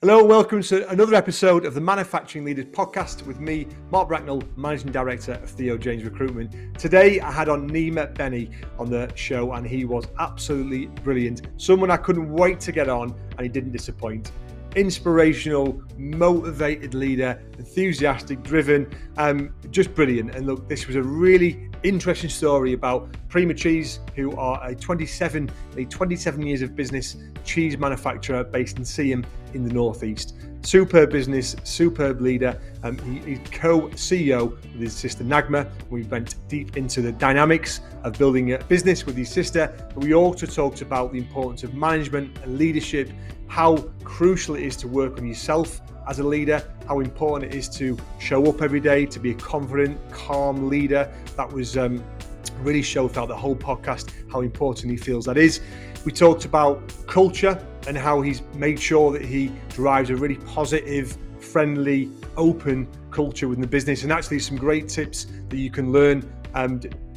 Hello, welcome to another episode of the Manufacturing Leaders Podcast with me, Mark Bracknell, Managing Director of Theo James Recruitment. Today, I had on Nima Beni on the show, and he was absolutely brilliant. Someone I couldn't wait to get on, and he didn't disappoint. Inspirational, motivated leader, enthusiastic, driven, just brilliant. And look, this was a really interesting story about Prima Cheese, who are a 27 years of business cheese manufacturer based in Seaham in the northeast. Superb business, superb leader. He's co-CEO with his sister Nagma. We went deep into the dynamics of building a business with his sister, but we also talked about the importance of management and leadership, how crucial it is to work on yourself as a leader, how important it is to show up every day, to be a confident, calm leader. That was really showed throughout the whole podcast how important he feels that is. We talked about culture and how he's made sure that he drives a really positive, friendly, open culture within the business, and actually some great tips that you can learn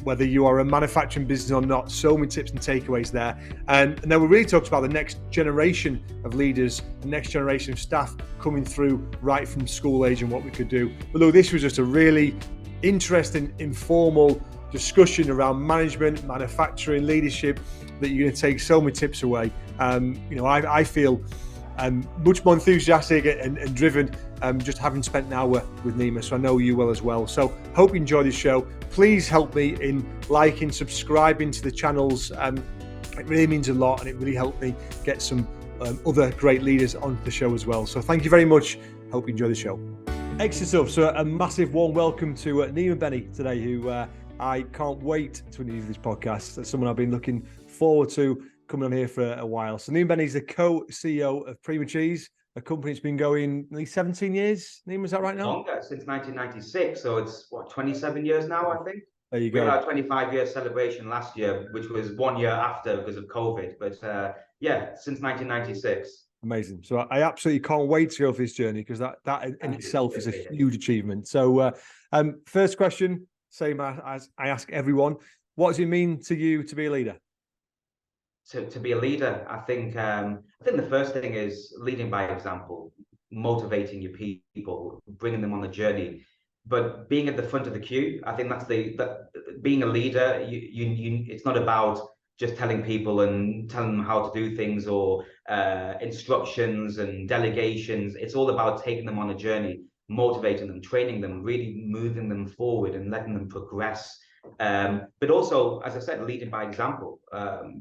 whether you are a manufacturing business or not. So many tips and takeaways there. And then we really talked about the next generation of leaders, the next generation of staff coming through right from school age and what we could do. But look, this was just a really interesting, informal discussion around management, manufacturing, leadership, that you're going to take so many tips away. I feel much more enthusiastic and driven just having spent an hour with Nima, so I know you will as well. So hope you enjoy this show. Please help me in liking, subscribing to the channels. It really means a lot, and it really helped me get some other great leaders onto the show as well. So thank you very much. Hope you enjoy the show. Excellent stuff. So a massive warm welcome to Nima Beni today, who I can't wait to introduce this podcast. That's someone I've been looking forward to coming on here for a while. So Nima Beni is the co-CEO of Prima Cheese, a company that's been going nearly 17 years. Nima, is that right now? Longer, since 1996. So it's 27 years now, I think. There you go. We had our 25-year celebration last year, which was 1 year after because of COVID. But since 1996. Amazing. So I absolutely can't wait to go for this journey, because that in itself is a huge achievement. So first question, same as I ask everyone, what does it mean to you to be a leader? To be a leader, I think the first thing is leading by example, motivating your people, bringing them on the journey, but being at the front of the queue. I think that's being a leader. It's not about just telling people and telling them how to do things or instructions and delegations. It's all about taking them on a journey, motivating them, training them, really moving them forward and letting them progress. But also, as I said, leading by example.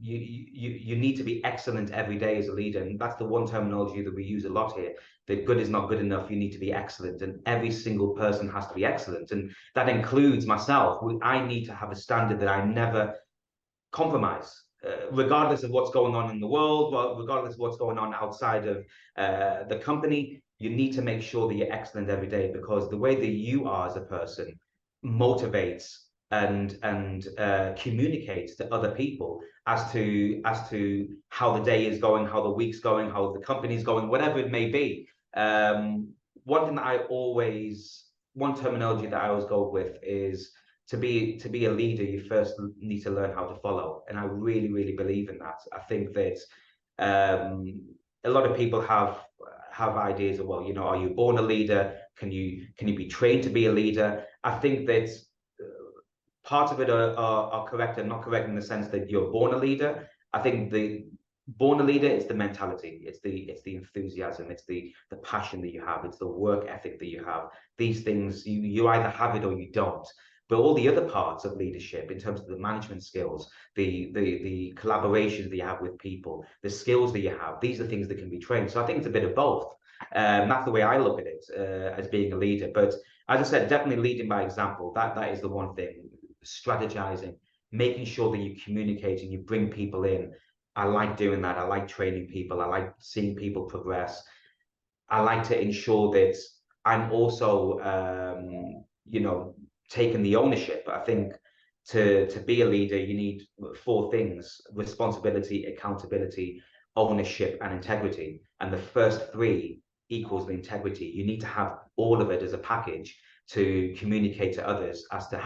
You need to be excellent every day as a leader, and that's the one terminology that we use a lot here. That good is not good enough. You need to be excellent, and every single person has to be excellent, and that includes myself. I need to have a standard that I never compromise, regardless of what's going on in the world, regardless of what's going on outside of the company. You need to make sure that you're excellent every day, because the way that you are as a person motivates and communicates to other people as to how the day is going, how the week's going, how the company's going, whatever it may be. One terminology that I always go with is to be a leader, you first need to learn how to follow. And I really, really believe in that. I think that a lot of people have ideas of, well, are you born a leader? Can you be trained to be a leader? I think that part of it are correct and not correct in the sense that you're born a leader. I think the born a leader is the mentality, it's the enthusiasm, it's the passion that you have, it's the work ethic that you have. These things, you either have it or you don't. But all the other parts of leadership, in terms of the management skills, the collaborations that you have with people, the skills that you have, these are things that can be trained. So I think it's a bit of both. That's the way I look at it, as being a leader. But as I said, definitely leading by example. That is the one thing. Strategizing, making sure that you communicate and you bring people in. I like doing that. I like training people. I like seeing people progress. I like to ensure that I'm also, taking the ownership. I think to be a leader, you need 4 things: responsibility, accountability, ownership, and integrity. And the first 3 equals the integrity. You need to have all of it as a package to communicate to others as to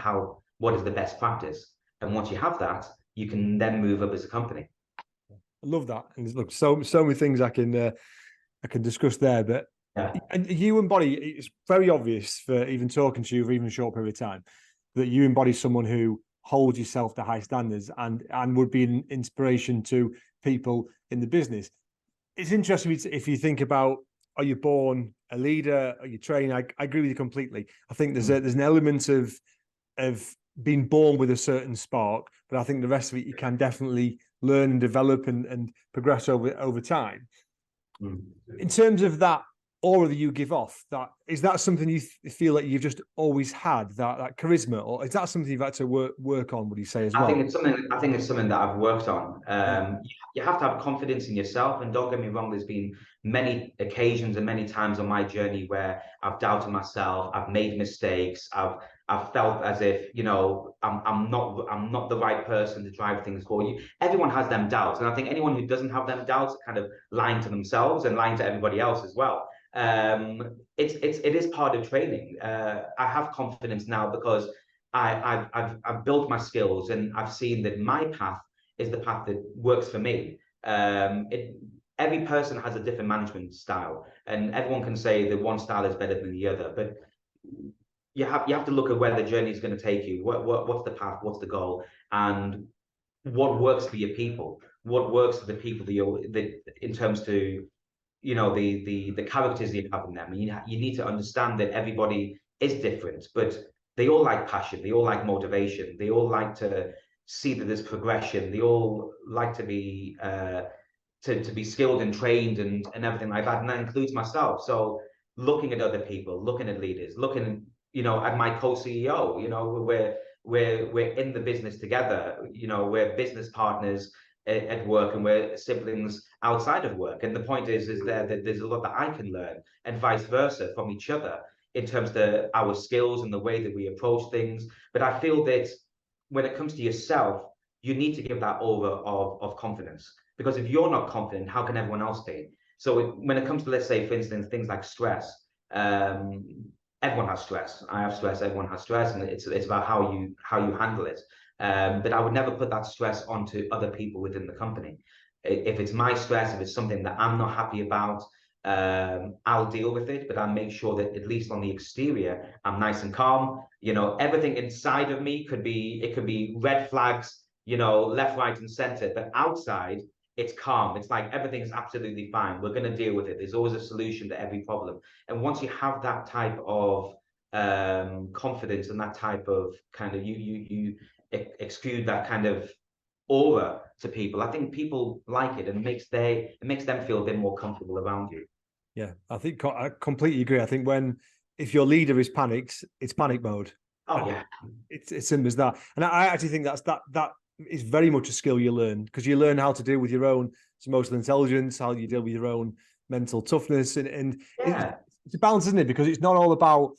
what is the best practice. And once you have that, you can then move up as a company. I love that. And look, so many things I can I can discuss there. But Yeah. and you embody, it's very obvious for even talking to you for even a short period of time, that you embody someone who holds yourself to high standards and would be an inspiration to people in the business. It's interesting if you think about, are you born a leader? Are you trained? I agree with you completely. I think there's an element of being born with a certain spark, but I think the rest of it you can definitely learn and develop and progress over time. In terms of that aura that you give off, is that something you feel like you've just always had, that charisma, or is that something you've had to work on, would you say, as well? I think it's something that I've worked on. You have to have confidence in yourself, and don't get me wrong. There's been many occasions and many times on my journey where I've doubted myself. I've made mistakes. I've felt as if I'm not the right person to drive things for you. Everyone has them doubts, and I think anyone who doesn't have them doubts kind of lying to themselves and lying to everybody else as well. It is part of training. I have confidence now because I've built my skills and I've seen that my path is the path that works for me. Every person has a different management style, and everyone can say that one style is better than the other. But you have to look at where the journey is going to take you. What's the path? What's the goal? And what works for your people? What works for the people that in terms to the characters that you have in them. You need to understand that everybody is different, but they all like passion, they all like motivation, they all like to see that there's progression, they all like to be skilled and trained and everything like that, and that includes myself. So looking at other people, looking at leaders, looking at my co-CEO, we're in the business together, we're business partners at work, and we're siblings outside of work. And the point is that there's a lot that I can learn, and vice versa from each other, in terms of our skills and the way that we approach things. But I feel that when it comes to yourself, you need to give that aura of confidence, because if you're not confident, how can everyone else be? So when it comes to, let's say, for instance, things like stress, everyone has stress. I have stress. Everyone has stress, and it's about how you handle it. But I would never put that stress onto other people within the company. If it's my stress, if it's something that I'm not happy about, I'll deal with it, but I make sure that at least on the exterior, I'm nice and calm. Everything inside of me could be red flags, left, right, and center, but outside, it's calm. It's like everything's absolutely fine. We're going to deal with it. There's always a solution to every problem. And once you have that type of confidence and that type of kind of you exude that kind of aura to people, I think people like it, and it makes them feel a bit more comfortable around you. Yeah, I completely agree. I think if your leader is panicked, it's panic mode. Oh yeah, it's simple as that. And I actually think that is very much a skill you learn, because you learn how to deal with your own emotional intelligence, how you deal with your own mental toughness, and yeah. it's a balance, isn't it? Because it's not all about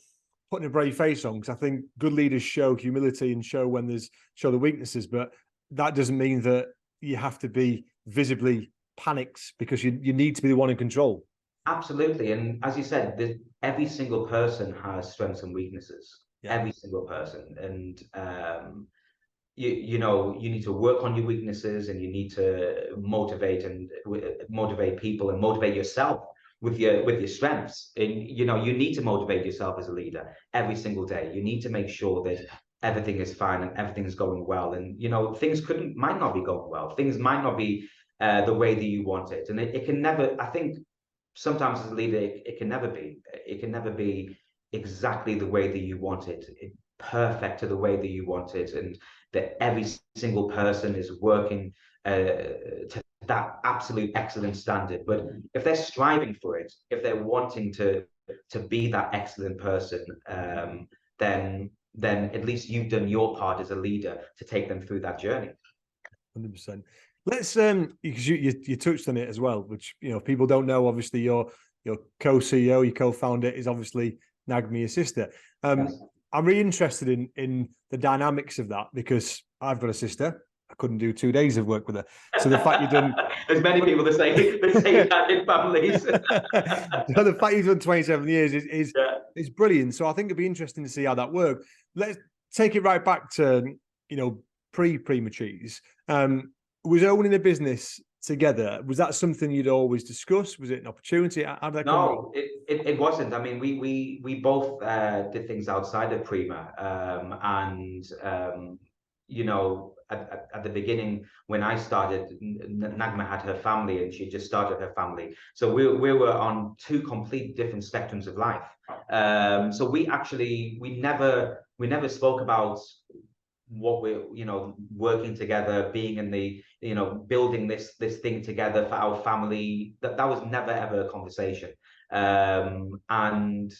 putting a brave face on. Because I think good leaders show humility and show the weaknesses, but that doesn't mean that you have to be visibly panicked, because you need to be the one in control. Absolutely. And as you said, every single person has strengths and weaknesses. Yeah. Every single person. And you need to work on your weaknesses, and you need to motivate people and motivate yourself with your strengths. And you need to motivate yourself as a leader every single day. You need to make sure that everything is fine and everything's going well. And things might not be going well. Things might not be the way that you want it. And it can never, I think, sometimes as a leader, it can never be exactly the way that you want it, perfect to the way that you want it, and that every single person is working to that absolute excellent standard. But if they're striving for it, if they're wanting to be that excellent person, then at least you've done your part as a leader to take them through that journey. 100%. Let's because you touched on it as well, which people don't know. Obviously, your co-CEO, your co-founder is obviously Nagmi, your sister. Yes. I'm really interested in the dynamics of that, because I've got a sister. I couldn't do 2 days of work with her. So the fact you've done there's many people that say that in families. So the fact you've done 27 years is brilliant. So I think it'd be interesting to see how that worked. Let's take it right back to Prima Cheese. Was owning a business together. Was that something you'd always discuss? Was it an opportunity? How did that come about? No, it wasn't. I mean, we both did things outside of Prima, and you know, at the beginning when I started, Nagma had her family and she just started her family, so we were on two complete different spectrums of life. So we never spoke about what we're working together, being in the building this thing together for our family. That was never ever a conversation. And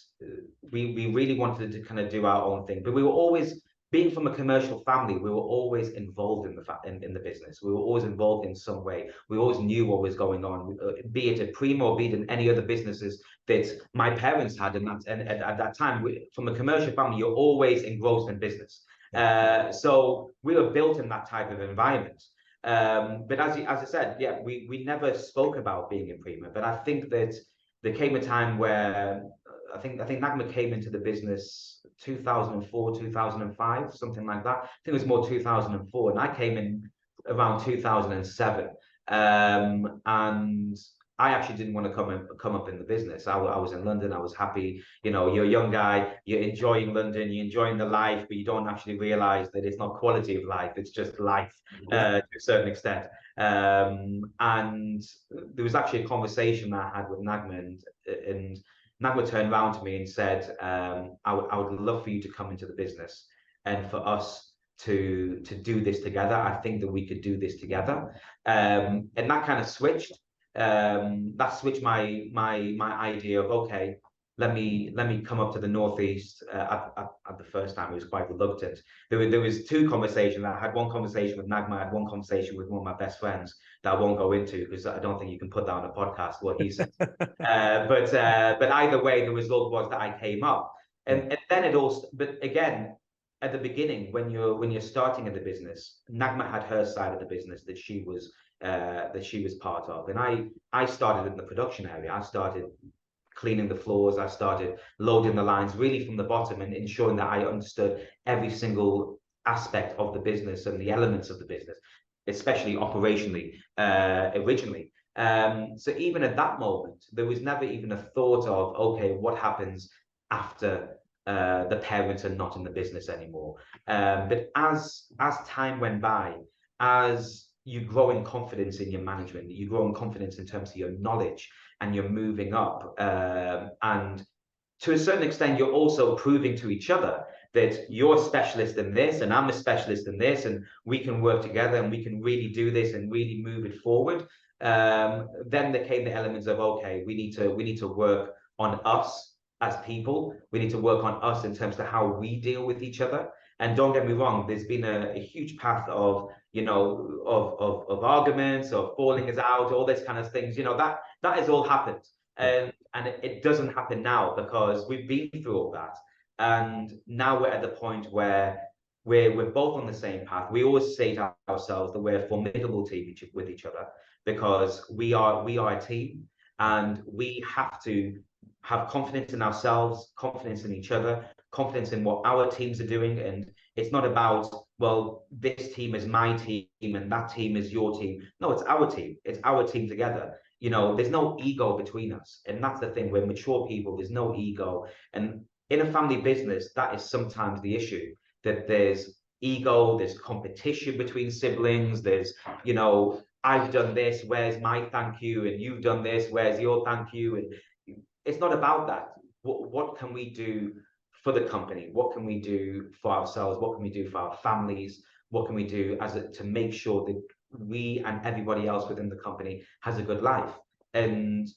we really wanted to kind of do our own thing, but we were always, being from a commercial family, we were always involved in the business. We were always involved in some way. We always knew what was going on, be it at Prima or be it in any other businesses that my parents had. And at that time, from a commercial family, you're always engrossed in business. So we were built in that type of environment. But as I said, yeah, we never spoke about being in Prima. But I think that there came a time where I think Nagma came into the business 2004, 2005, something like that. I think it was more 2004, and I came in around 2007. And I actually didn't want to come up in the business. I was in London. I was happy. You're a young guy. You're enjoying London. You're enjoying the life, but you don't actually realize that it's not quality of life. It's just life to a certain extent. And there was actually a conversation I had with Nagma, and Nagma turned around to me and said, I would love for you to come into the business and for us to do this together. I think that we could do this together. And that kind of switched. That switched my idea of, okay, let me come up to the Northeast. At the first time, I was quite reluctant. There was two conversations. I had one conversation with Nagma. I had one conversation with one of my best friends that I won't go into because I don't think you can put that on a podcast, what he said. But either way, the result was that I came up, and then it all. But again, at the beginning, when you're starting in the business, Nagma had her side of the business that she was part of, and I started in the production area. I started cleaning the floors. I started loading the lines really from the bottom and ensuring that I understood every single aspect of the business and the elements of the business, especially operationally, originally. So even at that moment, there was never even a thought of, okay, what happens after the parents are not in the business anymore. But as time went by, as you grow in confidence in your management, you grow in confidence in terms of your knowledge, and you're moving up. And to a certain extent, you're also proving to each other that you're a specialist in this and I'm a specialist in this, and we can work together and we can really do this and really move it forward. Then there came the elements of, okay, we need to work on us as people. We need to work on us in terms of how we deal with each other. And don't get me wrong, there's been a huge path of of arguments, of falling us out, all this kind of things. That has all happened, and it doesn't happen now because we've been through all that, and now we're at the point where we're both on the same path. We always say to ourselves that we're a formidable team with each other because we are a team, and we have to have confidence in ourselves, confidence in each other, confidence in what our teams are doing. And it's not about, well, this team is my team and that team is your team. No, it's our team. It's our team together. There's no ego between us. And that's the thing. We're mature people. There's no ego. And in a family business, that is sometimes the issue, that there's ego, there's competition between siblings. There's, I've done this, where's my thank you? And you've done this, where's your thank you? And it's not about that. What can we do for the company? What can we do for ourselves? What can we do for our families? What can we do to make sure that we and everybody else within the company has a good life? And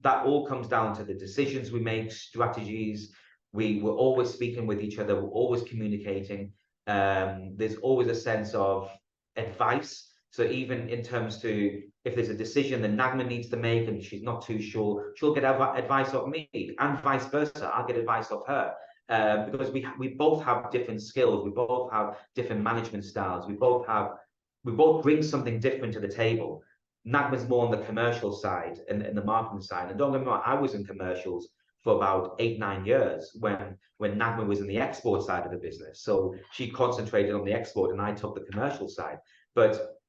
that all comes down to the decisions we make, strategies. We're always speaking with each other. We're always communicating. There's always a sense of advice. So even in terms to, if there's a decision that Nagma needs to make and she's not too sure, she'll get advice of me, and vice versa. I'll get advice of her. Because we both have different skills, we both have different management styles, we both bring something different to the table. Nagma's more on the commercial side and the marketing side. And don't get me wrong, I was in commercials for about 8-9 years when Nagma was in the export side of the business. So she concentrated on the export and I took the commercial side. But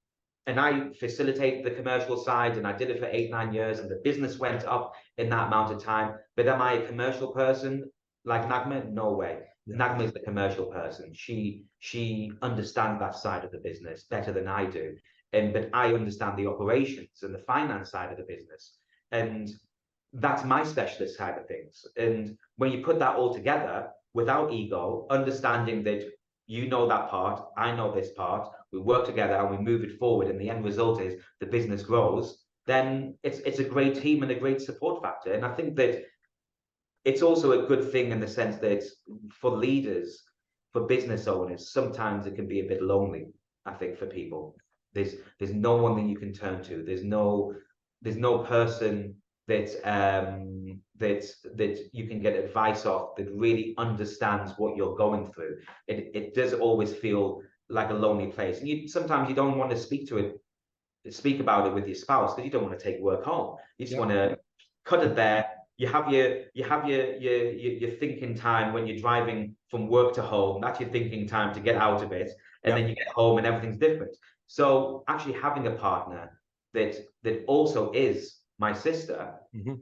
and I facilitated the commercial side, and I did it for 8, 9 years, and the business went up in that amount of time. But am I a commercial person like Nagma? No way. Yeah. Nagma is the commercial person. She understands that side of the business better than I do. But I understand the operations and the finance side of the business. And that's my specialist side of things. And when you put that all together without ego, understanding that you know that part, I know this part, we work together and we move it forward, and the end result is the business grows, then it's a great team and a great support factor. And I think that it's also a good thing in the sense that for leaders, for business owners, sometimes it can be a bit lonely, I think, for people. There's no one that you can turn to. There's no person that you can get advice off that really understands what you're going through. It does always feel like a lonely place. And sometimes you don't want to speak about it with your spouse because you don't want to take work home. You just want to cut it there. You have your thinking time when you're driving from work to home. That's your thinking time to get out of it, and then you get home and everything's different. So actually having a partner that also is my sister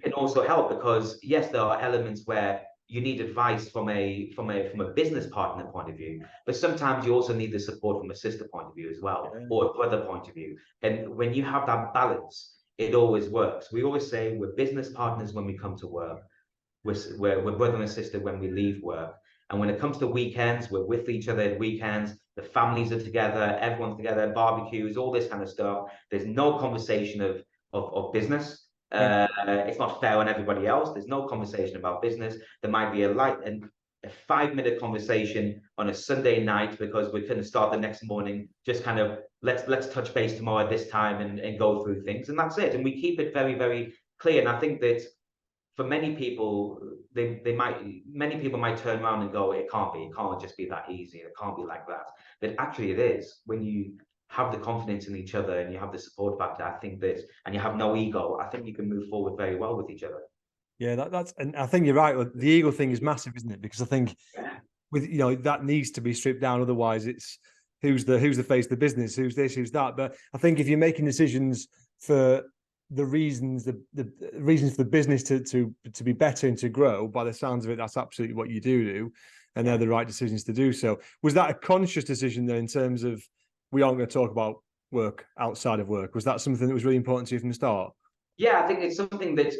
can also help, because yes, there are elements where you need advice from a business partner point of view, but sometimes you also need the support from a sister point of view as well, or a brother point of view. And when you have that balance, it always works. We always say we're business partners when we come to work. We're brother and sister when we leave work. And when it comes to weekends, we're with each other at weekends. The families are together, everyone's together, barbecues, all this kind of stuff. There's no conversation of business. It's not fair on everybody else. There's no conversation about business. There might be a 5-minute conversation on a Sunday night because we couldn't start the next morning. Just kind of let's touch base tomorrow at this time and go through things, and that's it. And we keep it very, very clear. And I think that for many people, many people might turn around and go, it can't just be that easy. It can't be like that. But actually, it is. When you have the confidence in each other and you have the support factor, I think that, and you have no ego, I think you can move forward very well with each other. Yeah, and I think you're right. The ego thing is massive, isn't it? Because I think with that needs to be stripped down. Otherwise, it's who's the face of the business, who's this, who's that. But I think if you're making decisions for the reasons, the reasons for the business to be better and to grow, by the sounds of it, that's absolutely what you do, and they're the right decisions to do so. Was that a conscious decision then, in terms of we aren't going to talk about work outside of work? Was that something that was really important to you from the start? Yeah, I think it's something that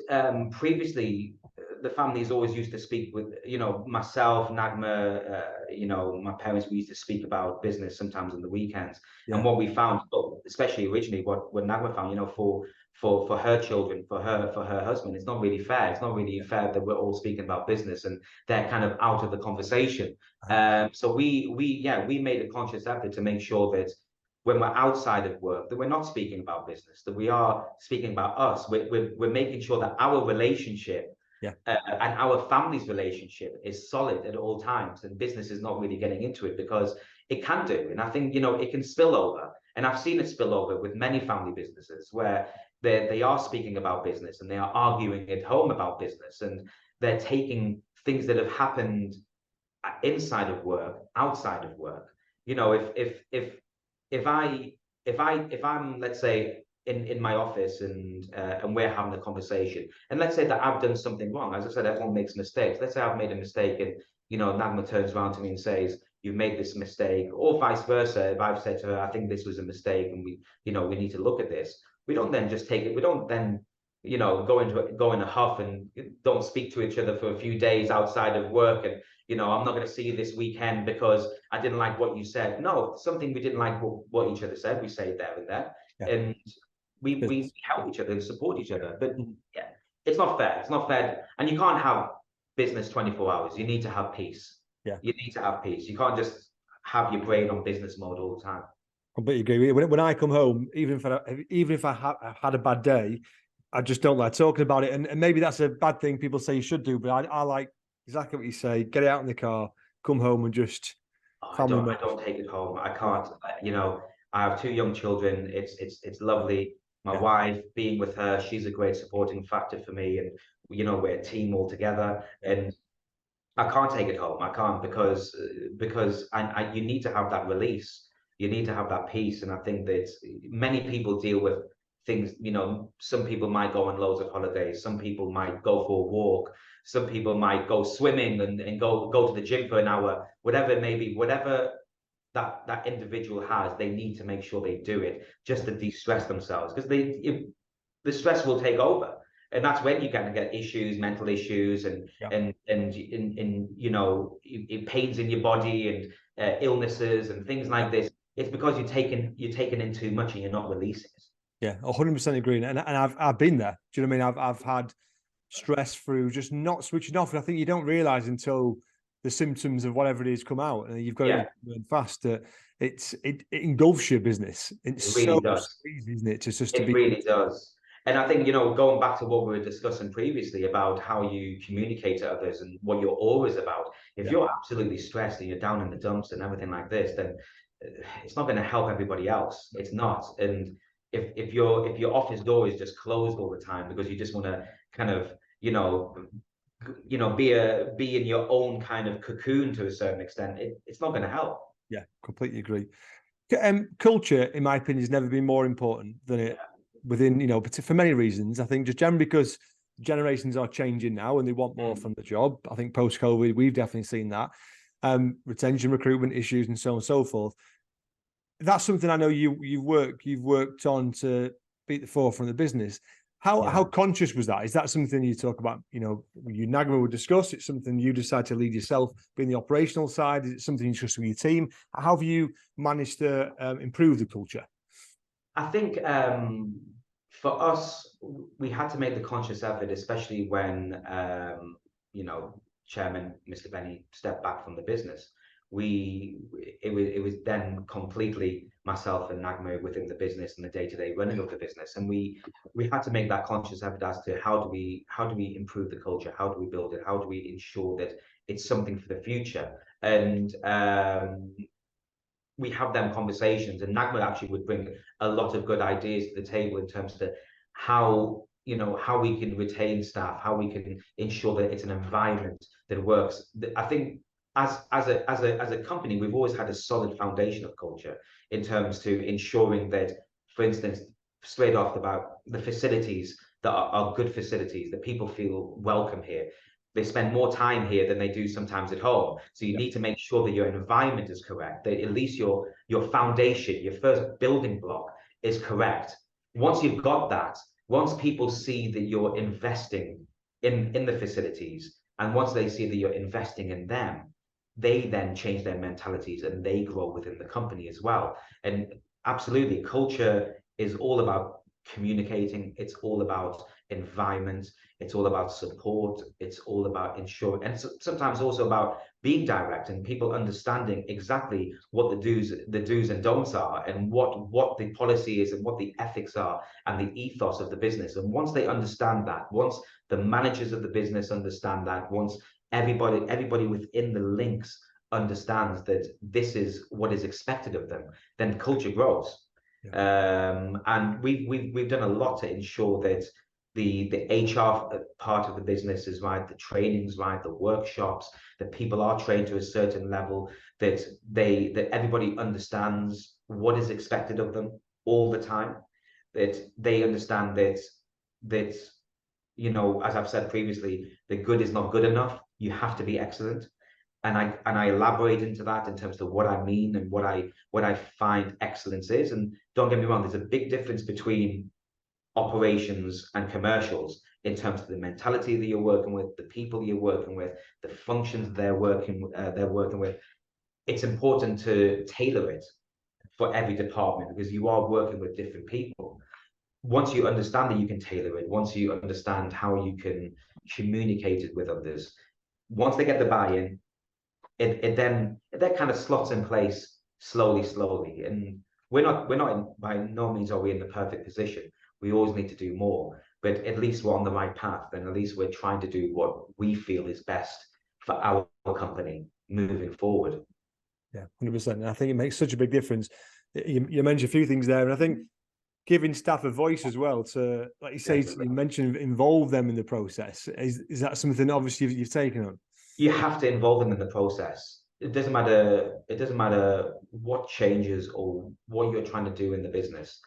previously the families always used to speak with, myself, Nagma, my parents, we used to speak about business sometimes on the weekends. And what we found, especially originally, what Nagma found, for her children, for her husband, it's not really fair. It's not really fair that we're all speaking about business and they're kind of out of the conversation. So we made a conscious effort to make sure that when we're outside of work, that we're not speaking about business, that we are speaking about us. We're making sure that our relationship and our family's relationship is solid at all times, and business is not really getting into it because it can do. And I think, it can spill over. And I've seen it spill over with many family businesses where they are speaking about business and they are arguing at home about business, and they're taking things that have happened inside of work, outside of work. If I'm, let's say, in my office and we're having a conversation, and let's say that I've done something wrong. As I said, everyone makes mistakes. Let's say I've made a mistake, and Nagma turns around to me and says, "You've made this mistake," or vice versa. If I've said to her, "I think this was a mistake, and we need to look at this." We don't then just take it. We don't then go in a huff and don't speak to each other for a few days outside of work, and I'm not going to see you this weekend because I didn't like what you said. No, something we didn't like what each other said, we say it there and there, and we help each other and support each other. But yeah, it's not fair. It's not fair, and you can't have business 24 hours. You need to have peace. You need to have peace. You can't just have your brain on business mode all the time. Completely agree. When I come home, even if I have had a bad day, I just don't like talking about it. And maybe that's a bad thing people say you should do, but I like exactly what you say. Get it out in the car, come home, and just. I don't take it home. I can't. I have 2 young children. It's lovely. My wife, being with her, she's a great supporting factor for me, and we're a team all together. And I can't take it home. I can't, because you need to have that release. You need to have that peace. And I think that many people deal with things, some people might go on loads of holidays, some people might go for a walk, some people might go swimming and go to the gym for an hour, whatever it may be, whatever that individual has, they need to make sure they do it just to de-stress themselves, because the stress will take over. And that's when you're going to get issues, mental issues, and pains in your body and illnesses and things like this. It's because you're taking in too much and you're not releasing it. Yeah, 100% agree. And I've been there. Do you know what I mean? I've had stress through just not switching off. And I think you don't realize until the symptoms of whatever it is come out, and you've got to learn fast that it engulfs your business. It's It really does. easy, isn't it? It really does. And I think, going back to what we were discussing previously about how you communicate to others and what you're always about, if you're absolutely stressed and you're down in the dumps and everything like this, then it's not going to help everybody else. It's not. And if your office door is just closed all the time because you just want to kind of, be in your own kind of cocoon to a certain extent, it's not going to help. Yeah, completely agree. Culture, in my opinion, has never been more important than it within, but for many reasons. I think just generally because generations are changing now and they want more from the job. I think post-COVID, we've definitely seen that. Retention, recruitment issues, and so on and so forth. That's something I know you've worked on to be at the forefront of the business. How conscious was that? Is that something you talk about, you NAGMA would discuss? It's something you decide to lead yourself, being the operational side? Is it something you discuss with your team? How have you managed to improve the culture? I think for us, we had to make the conscious effort, especially when, Chairman Mr. Beni stepped back from the business. It was then completely myself and NAGMA within the business and the day-to-day running of the business, and we had to make that conscious effort as to how do we improve the culture, how do we build it, how do we ensure that it's something for the future. And we have them conversations, and NAGMA actually would bring a lot of good ideas to the table in terms of how we can retain staff, how we can ensure that it's an environment that works. I think as a company, we've always had a solid foundation of culture in terms to ensuring that, for instance, straight off about the facilities that are good facilities, that people feel welcome here. They spend more time here than they do sometimes at home. So you need to make sure that your environment is correct, that at least your foundation, your first building block is correct. Once you've got that, once people see that you're investing in the facilities, and once they see that you're investing in them, they then change their mentalities and they grow within the company as well. And absolutely, culture is all about communicating. It's all about environment. It's all about support. It's all about ensuring, and sometimes also about being direct and people understanding exactly what the do's and don'ts are, and what the policy is and what the ethics are and the ethos of the business. And once they understand that, once the managers of the business understand that, once everybody within the links understands that this is what is expected of them, then culture grows. And we've done a lot to ensure that the HR part of the business is right, the training's right, the workshops, that people are trained to a certain level, that everybody understands what is expected of them all the time, that they understand that as I've said previously, the good is not good enough. You have to be excellent. And I elaborate into that in terms of what I mean and what I find excellence is. And don't get me wrong, there's a big difference between operations and commercials in terms of the mentality that you're working with, the people you're working with, the functions they're working with. It's important to tailor it for every department because you are working with different people. Once you understand that you can tailor it, once you understand how you can communicate it with others, once they get the buy-in, it then kind of slots in place slowly. And by no means are we in the perfect position. We always need to do more, but at least we're on the right path, and at least we're trying to do what we feel is best for our company moving forward. Yeah, 100%. And I think it makes such a big difference. You mentioned a few things there, and I think giving staff a voice as well to, like you say, you mentioned involve them in the process. Is that something obviously you've taken on? You have to involve them in the process. it doesn't matter what changes or what you're trying to do in the business.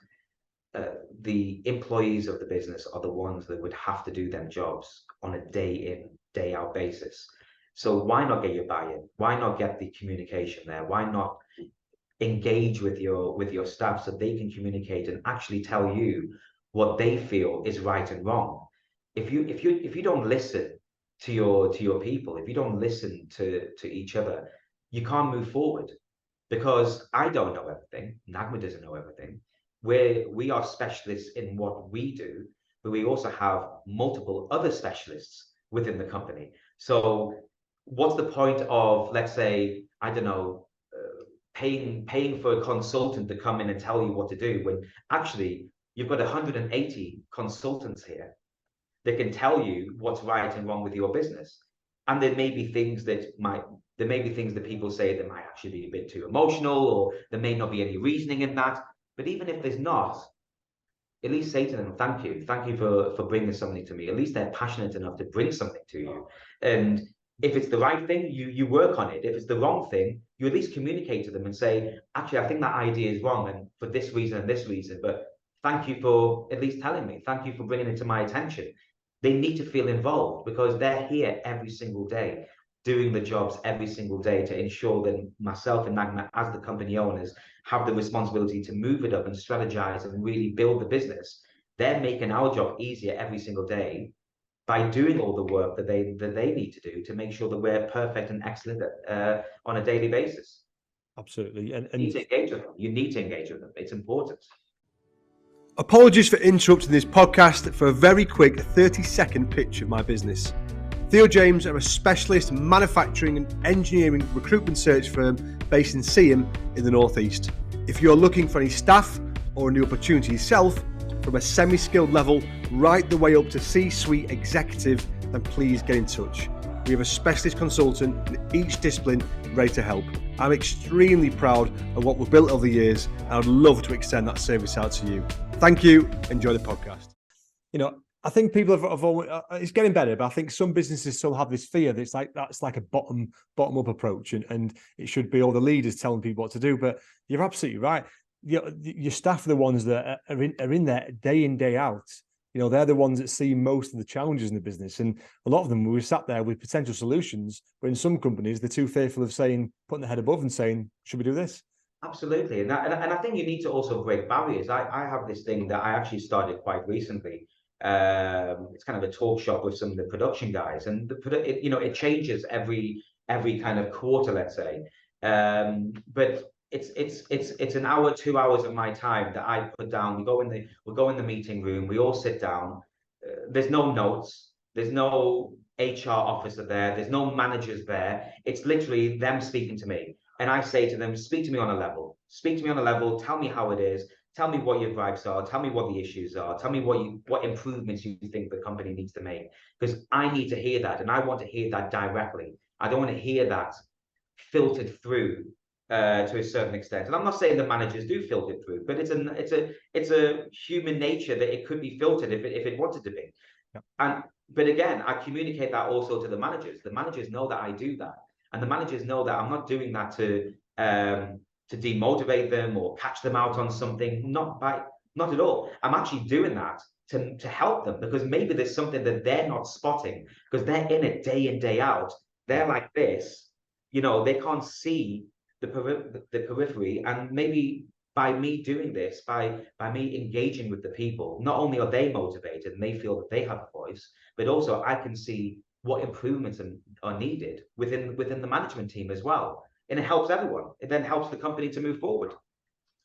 The employees of the business are the ones that would have to do them jobs on a day in, day out basis. So why not get your buy-in? Why not get the communication there? Why not engage with your staff so they can communicate and actually tell you what they feel is right and wrong? If you don't listen to your people, if you don't listen to each other, you can't move forward, because I don't know everything. Nagma doesn't know everything. We are specialists in what we do, but we also have multiple other specialists within the company. So what's the point of, let's say, I don't know, paying for a consultant to come in and tell you what to do, when actually you've got 180 consultants here that can tell you what's right and wrong with your business. And there may be things that people say that might actually be a bit too emotional, or there may not be any reasoning in that. But even if there's not, at least say to them, thank you for bringing something to me. At least they're passionate enough to bring something to you. And if it's the right thing, you work on it. If it's the wrong thing, you at least communicate to them and say, actually, I think that idea is wrong, and for this reason and this reason, but thank you for at least telling me. Thank you for bringing it to my attention. They need to feel involved, because they're here every single day, doing the jobs every single day to ensure that myself and Nagma, as the company owners, have the responsibility to move it up and strategize and really build the business. They're making our job easier every single day by doing all the work that they need to do to make sure that we're perfect and excellent on a daily basis. Absolutely. And you need to engage with them. You need to engage with them. It's important. apologies for interrupting this podcast for a very quick 30-second pitch of my business. Theo James are a specialist manufacturing and engineering recruitment search firm based in Seaham in the Northeast. If you're looking for any staff or a new opportunity yourself, from a semi-skilled level right the way up to C-suite executive, then please get in touch. We have a specialist consultant in each discipline ready to help. I'm extremely proud of what we've built over the years, and I'd love to extend that service out to you. Thank you. Enjoy the podcast. You know, I think people have always, it's getting better, but I think some businesses still have this fear that that's like a bottom up approach, and it should be all the leaders telling people what to do. But you're absolutely right. Your staff are the ones that are in there day in, day out. You know, they're the ones that see most of the challenges in the business. And a lot of them, we sat there with potential solutions, but in some companies, they're too fearful of putting their head above and saying, should we do this? Absolutely. And I think you need to also break barriers. I have this thing that I actually started quite recently. It's kind of a talk shop with some of the production guys, and it changes every kind of quarter, let's say. But it's an hour, 2 hours of my time that I put down. We go in the meeting room, we all sit down. There's no notes, there's no HR officer there, there's no managers there. It's literally them speaking to me. And I say to them, speak to me on a level. Speak to me on a level, tell me how it is, tell me what your gripes are, tell me what the issues are, tell me what improvements you think the company needs to make. Because I need to hear that, and I want to hear that directly. I don't want to hear that filtered through to a certain extent. And I'm not saying the managers do filter it through, but it's a human nature that it could be filtered if it wanted to be. Yeah. But again, I communicate that also to the managers. The managers know that I do that, and the managers know that I'm not doing that to demotivate them or catch them out on something. Not at all. I'm actually doing that to help them, because maybe there's something that they're not spotting, because they're in it day in, day out. They're like this, they can't see the periphery. And maybe by me doing this, by me engaging with the people, not only are they motivated and they feel that they have a voice, but also I can see what improvements are needed within the management team as well. And it helps everyone. It then helps the company to move forward.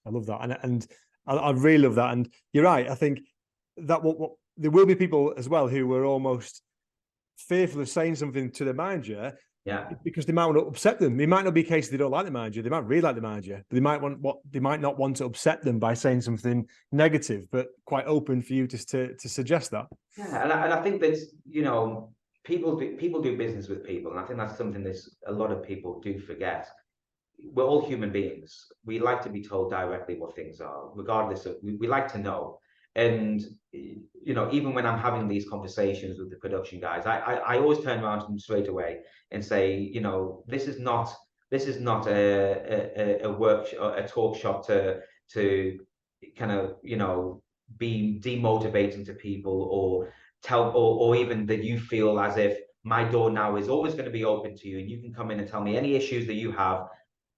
I love that. And I really love that. And you're right. I think that what there will be people as well who are almost fearful of saying something to the manager, because they might want to upset them. It might not be a case they don't like the manager. They might really like the manager, but they might not want to upset them by saying something negative, but quite open for you to suggest that. Yeah, and I think that people do business with people, and I think that's something that a lot of people do forget. We're all human beings. We like to be told directly what things are, regardless of we like to know. And even when I'm having these conversations with the production guys, I always turn around to them straight away and say, this is not This is not a work, a talk shop to kind of, be demotivating to people, or or even that you feel as if my door now is always going to be open to you and you can come in and tell me any issues that you have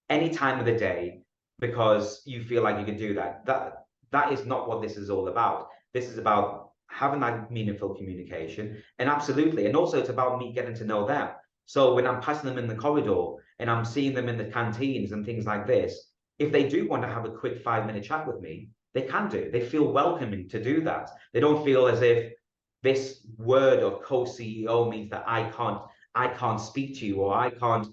any time of the day because you feel like you can do that. That is not what this is all about. This is about having that meaningful communication, and absolutely, and also it's about me getting to know them. So when I'm passing them in the corridor and I'm seeing them in the canteens and things like this, if they do want to have a quick 5 minute chat with me, they can do. They feel welcoming to do that. They don't feel as if this word of co-CEO means that I can't speak to you, or I can't,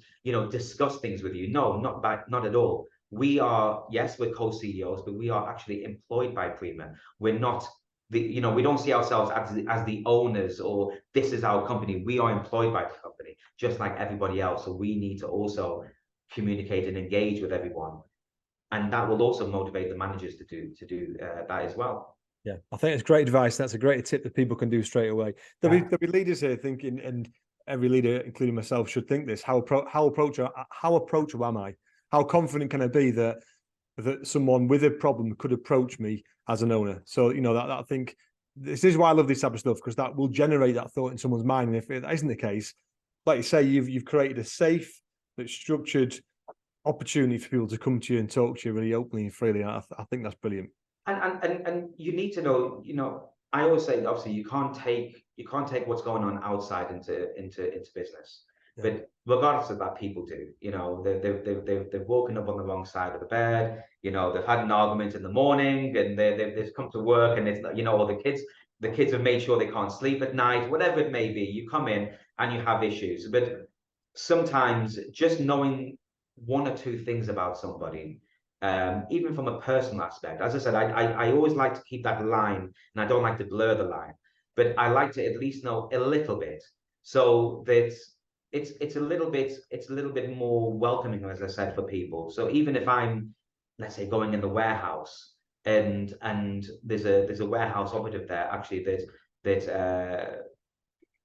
discuss things with you. No, not at all. We are, yes, we're co-CEOs, but we are actually employed by Prima. We're not we don't see ourselves as the owners, or this is our company. We are employed by the company, just like everybody else. So we need to also communicate and engage with everyone, and that will also motivate the managers to do that as well. Yeah, I think it's great advice. That's a great tip that people can do straight away. There'll be leaders here thinking, and every leader, including myself, should think this: how approachable am I? How confident can I be that someone with a problem could approach me as an owner? So that I think this is why I love this type of stuff, because that will generate that thought in someone's mind. And if that isn't the case, like you say, you've created a safe, but structured opportunity for people to come to you and talk to you really openly and freely. I think that's brilliant. And you need to know, I always say, obviously, you can't take what's going on outside into business. Yeah. But regardless of that, people do. They've woken up on the wrong side of the bed. They've had an argument in the morning, and they've come to work, and it's, or the kids have made sure they can't sleep at night. Whatever it may be, you come in and you have issues. But sometimes just knowing one or two things about somebody, even from a personal aspect. As I said, I always like to keep that line, and I don't like to blur the line, but I like to at least know a little bit, so that it's a little bit more welcoming, as I said, for people. So even if I'm, let's say, going in the warehouse, and there's a warehouse operative there actually that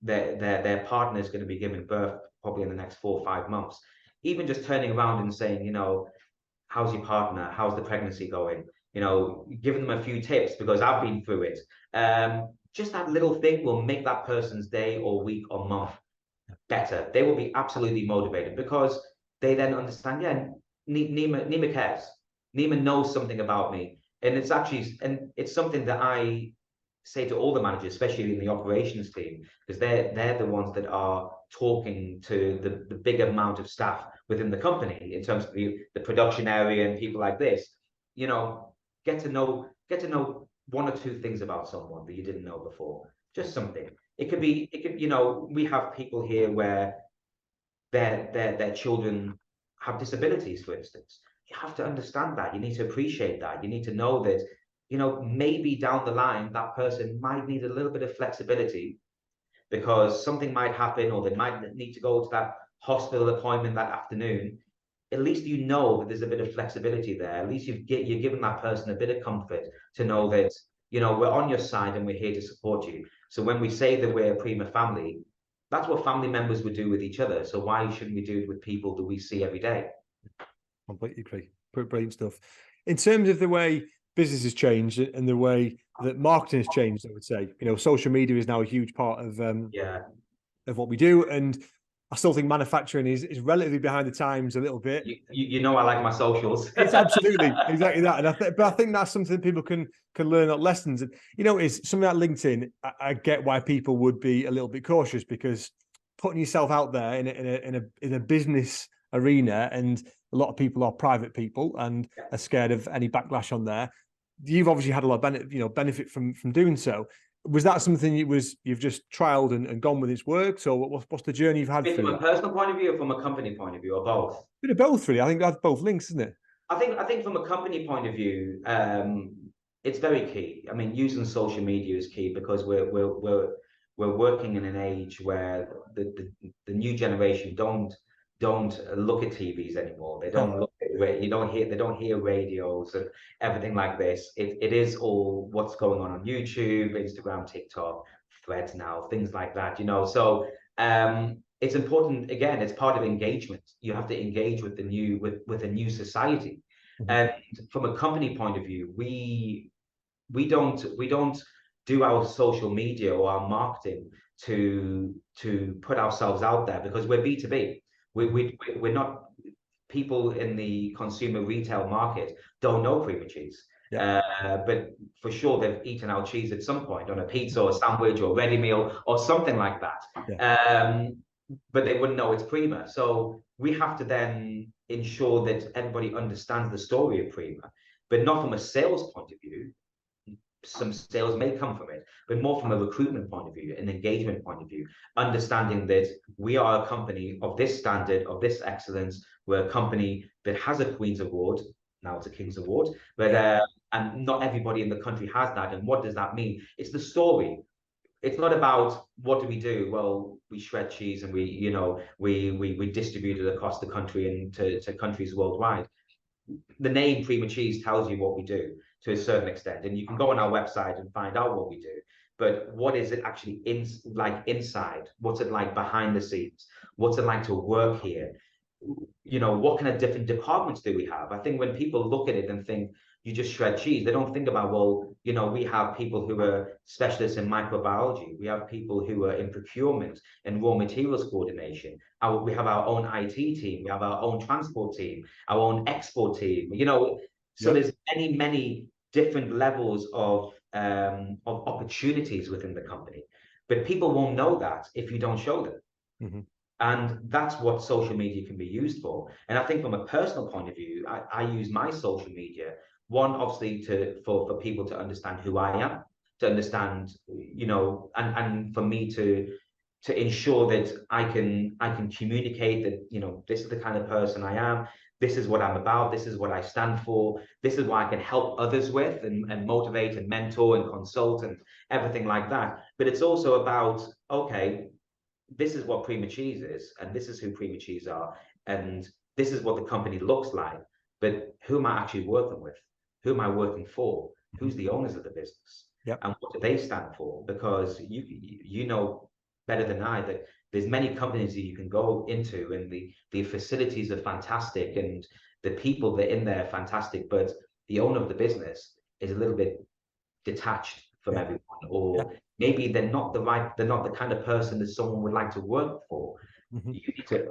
their partner is going to be giving birth probably in the next 4 or 5 months. Even just turning around and saying, how's your partner? How's the pregnancy going? Giving them a few tips because I've been through it. Just that little thing will make that person's day or week or month better. They will be absolutely motivated because they then understand, yeah, Nima cares. Nima knows something about me. And it's something that I say to all the managers, especially in the operations team, because they're the ones that are talking to the big amount of staff within the company in terms of the production area and people like this. Get to know one or two things about someone that you didn't know before. Just something. We have people here where their children have disabilities, for instance. You have to understand that. You need to appreciate that. You need to know that, maybe down the line, that person might need a little bit of flexibility because something might happen, or they might need to go to that hospital appointment that afternoon. At least that there's a bit of flexibility there. At least you're giving that person a bit of comfort to know that, we're on your side and we're here to support you. So when we say that we're a Prima family, that's what family members would do with each other. So why shouldn't we do it with people that we see every day? Completely agree. Brilliant stuff. In terms of the way business has changed and the way that marketing has changed, I would say, social media is now a huge part of what we do. And I still think manufacturing is relatively behind the times a little bit. I like my socials. It's absolutely exactly that. And I think that's something people can learn at lessons. And it's something like LinkedIn. I get why people would be a little bit cautious, because putting yourself out there in a business arena, and a lot of people are private people and are scared of any backlash on there. You've obviously had a lot of benefit from doing so. Was that something you've just trialed and gone with, it's worked, or what's the journey you've had? From a personal point of view, or from a company point of view, or both? A bit of both, really. I think that's both links, isn't it? I think from a company point of view, it's very key. I mean, using social media is key because we're working in an age where the new generation don't look at TVs anymore. They don't look at they don't hear radios and everything like this. It is all what's going on YouTube, Instagram, TikTok, Threads now, things like that. So it's important, again, it's part of engagement. You have to engage with the new, with a new society. And from a company point of view, we don't do our social media or our marketing to put ourselves out there, because we're B2B. We're not, people in the consumer retail market don't know Prima Cheese. But for sure they've eaten our cheese at some point on a pizza or a sandwich or ready meal or something like that. But they wouldn't know it's Prima. So we have to then ensure that everybody understands the story of Prima, but not from a sales point of view. Some sales may come from it, but more from a recruitment point of view, an engagement point of view, understanding that we are a company of this standard, of this excellence. We're a company that has a Queen's Award. Now it's a King's Award, but and not everybody in the country has that. And what does that mean? It's the story. It's not about what do we do. Well, we shred cheese and we distribute it across the country and to countries worldwide. The name Prima Cheese tells you what we do to a certain extent, and you can go on our website and find out what we do. But what is it actually like inside? What's it like behind the scenes? What's it like to work here? What kind of different departments do we have? I think when people look at it and think you just shred cheese, they don't think about, well, we have people who are specialists in microbiology. We have people who are in procurement and raw materials coordination. We have our own IT team. We have our own transport team, our own export team. So there's many different levels of opportunities within the company, but people won't know that if you don't show them. And that's what social media can be used for. And I think from a personal point of view, I use my social media, one, obviously for people to understand who I am, to understand, and for me to ensure that I can communicate that, this is the kind of person I am. This is what I'm about. This is what I stand for. This is what I can help others with and motivate and mentor and consult and everything like that. But it's also about, okay, this is what Prima Cheese is, and this is who Prima Cheese are, and this is what the company looks like. But who am I actually working with? Who am I working for? Who's the owners of the business? And what do they stand for? Because you know better than I that there's many companies that you can go into, and the facilities are fantastic, and the people that are in there are fantastic, but the owner of the business is a little bit detached from everyone, or maybe they're not the kind of person that someone would like to work for.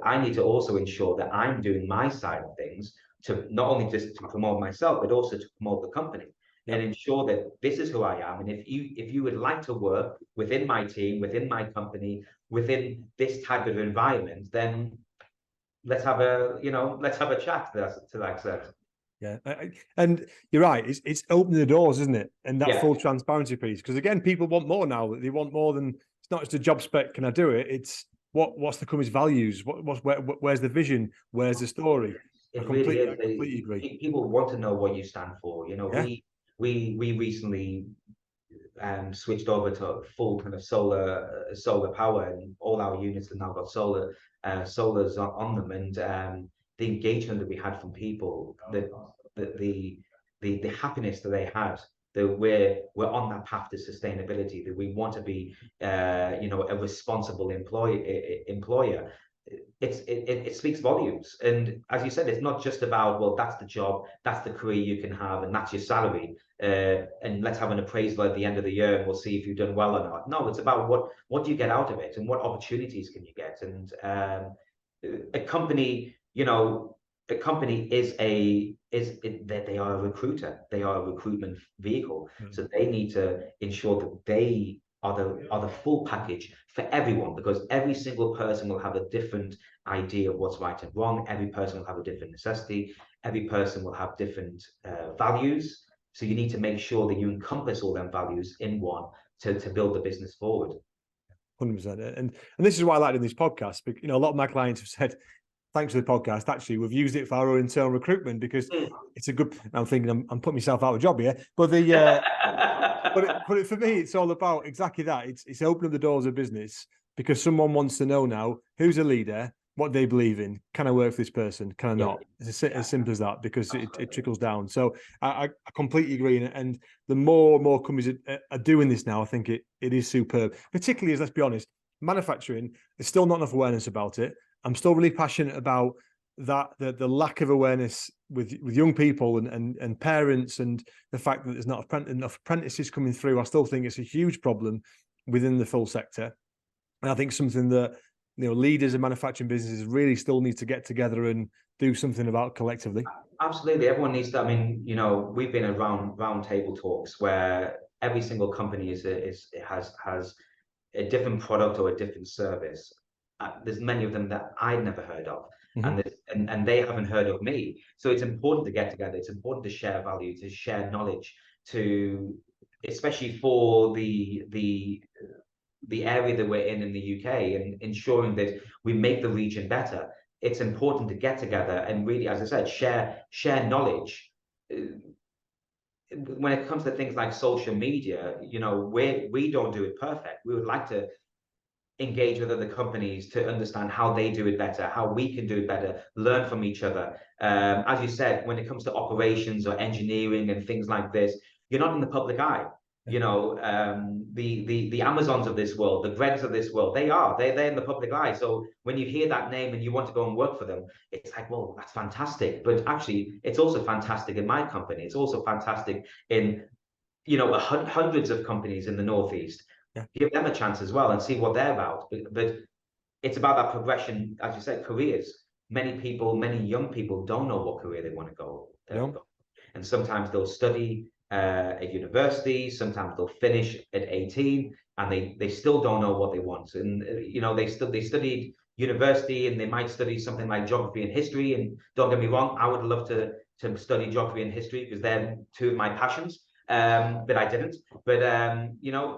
I need to also ensure that I'm doing my side of things to not only just to promote myself, but also to promote the company and ensure that this is who I am. And if you would like to work within my team, within my company, within this type of environment, then let's have a chat to that extent. And you're right. It's opening the doors, isn't it? And that full transparency piece, because again, people want more now. They want more than, it's not just a job spec. Can I do it? It's what's the company's values? Where's the vision? Where's the story? I completely agree. People want to know what you stand for. We recently switched over to full kind of solar power, and all our units have now got solars on them, and the engagement that we had from people, the happiness that they had, that we're on that path to sustainability, that we want to be a responsible employer. It speaks volumes. And as you said, it's not just about, well, that's the job, that's the career you can have, and that's your salary, and let's have an appraisal at the end of the year and we'll see if you've done well or not. No, it's about what do you get out of it, and what opportunities can you get. And a company they are a recruiter, they are a recruitment vehicle. So they need to ensure that they are the full package for everyone, because every single person will have a different idea of what's right and wrong. Every person will have a different necessity. Every person will have different values. So you need to make sure that you encompass all them values in one to build the business forward. 100%. And this is why I like doing this podcast. But, a lot of my clients have said, thanks for the podcast. Actually, we've used it for our own internal recruitment, because it's a good. I'm thinking I'm putting myself out of a job here, but but for me, it's all about exactly that. It's opening the doors of business, because someone wants to know now who's a leader, what they believe in. Can I work for this person? Can I not? It's as simple as that, because it trickles down. So I completely agree. And the more companies are doing this now, I think it is superb. Particularly as, let's be honest, manufacturing, there's still not enough awareness about it. I'm still really passionate about that, the lack of awareness with young people and parents, and the fact that there's not enough apprentices coming through. I still think it's a huge problem within the full sector. And I think something that, leaders of manufacturing businesses really still need to get together and do something about collectively. Absolutely, everyone needs to. I mean, we've been around round table talks where every single company has a different product or a different service. There's many of them that I'd never heard of, Mm-hmm. and they haven't heard of me. So it's important to get together. It's important to share value, to share knowledge, especially for the area that we're in the UK, and ensuring that we make the region better. It's important to get together and really, as I said, share knowledge. When it comes to things like social media, we don't do it perfect. We would like to engage with other companies to understand how they do it better, how we can do it better, learn from each other. As you said, when it comes to operations or engineering and things like this, you're not in the public eye. The Amazons of this world, the Gregs of this world, they're in the public eye. So when you hear that name and you want to go and work for them, it's like, well, that's fantastic. But actually, it's also fantastic in my company. It's also fantastic in hundreds of companies in the Northeast. Yeah. Give them a chance as well and see what they're about. But it's about that progression, as you said, careers. Many young people don't know what career they want to go. And sometimes they'll study at university, sometimes they'll finish at 18 and they still don't know what they want. And they studied university and they might study something like geography and history. And don't get me wrong, I would love to study geography and history because they're two of my passions. But I didn't. But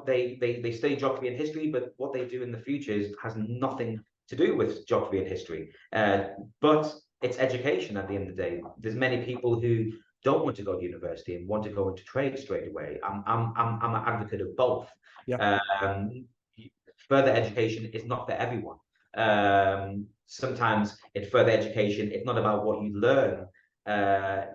they study geography and history, but what they do in the future has nothing to do with geography and history. But it's education at the end of the day. There's many people who don't want to go to university and want to go into trade straight away. I'm an advocate of both. Yeah. Further education is not for everyone. Sometimes in further education, it's not about what you learn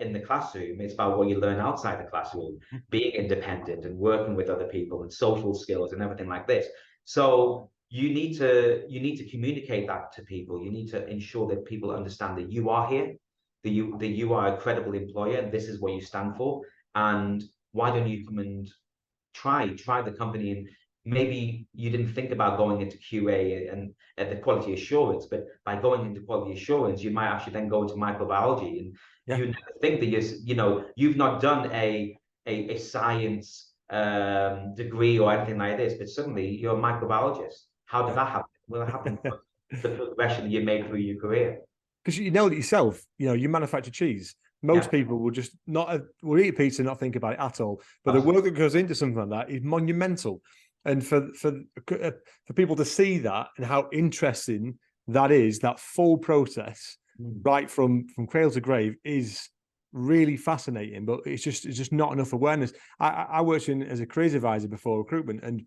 in the classroom. It's about what you learn outside the classroom, being independent and working with other people and social skills and everything like this. So you need to communicate that to people. You need to ensure that people understand that you are here, that you are a credible employer, and this is what you stand for. And why don't you come and try the company? And maybe you didn't think about going into QA and the quality assurance, but by going into quality assurance, you might actually then go into microbiology, and you never think that you've not done a science degree or anything like this, but suddenly you're a microbiologist. How did that happen? Well, it happened the progression that you made through your career. Because you know it yourself, you manufacture cheese. Most people will just will eat pizza and not think about it at all. But the work that goes into something like that is monumental. And for people to see that and how interesting that is, that full process, right from cradle to grave, is really fascinating. But it's just not enough awareness. I worked as a careers advisor before recruitment, and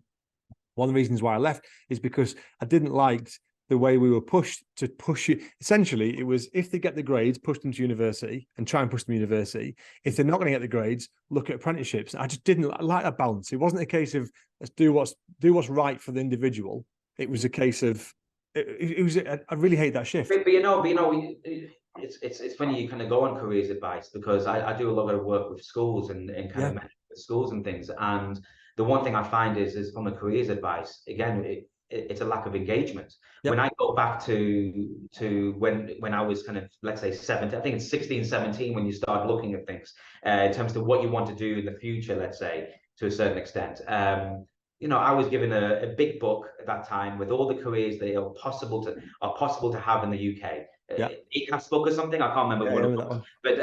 one of the reasons why I left is because I didn't like the way we were pushed to push it. Essentially, it was, if they get the grades, push them to university and try and push them to university. If they're not going to get the grades, look at apprenticeships. I just didn't like that balance. It wasn't a case of let's do what's right for the individual. It was a case of I really hate that shift. But it's funny you kind of go on careers advice, because I do a lot of work with schools and kind of manage with schools and things. And the one thing I find is from a careers advice, again, it's a lack of engagement. When I go back to when I was kind of, let's say 17, I think it's 16, 17, when you start looking at things in terms of what you want to do in the future, let's say, to a certain extent. I was given a big book at that time with all the careers that are possible to have in the UK. ACAS book or something, I can't remember what it was. But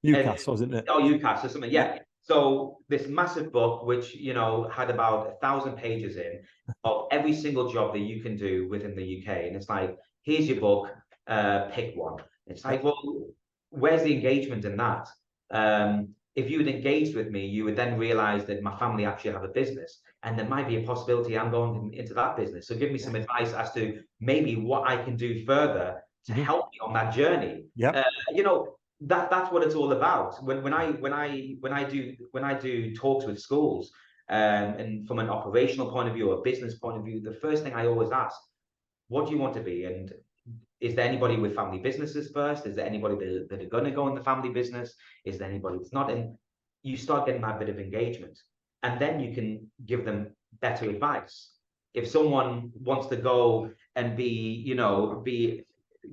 UCAS, wasn't it? Oh, UCAS or something, yeah. So this massive book, which had about 1,000 pages in of every single job that you can do within the UK, and it's like, here's your book, pick one. It's like, well, where's the engagement in that? If you had engaged with me, you would then realize that my family actually have a business, and there might be a possibility I'm going into that business. So give me some advice as to maybe what I can do further to help me on that journey. That's what it's all about. When I do talks with schools, And from an operational point of view or a business point of view, the first thing I always ask, what do you want to be? And is there anybody with family businesses first? Is there anybody that are going to go in the family business? Is there anybody that's not? And you start getting that bit of engagement, and then you can give them better advice. If someone wants to go and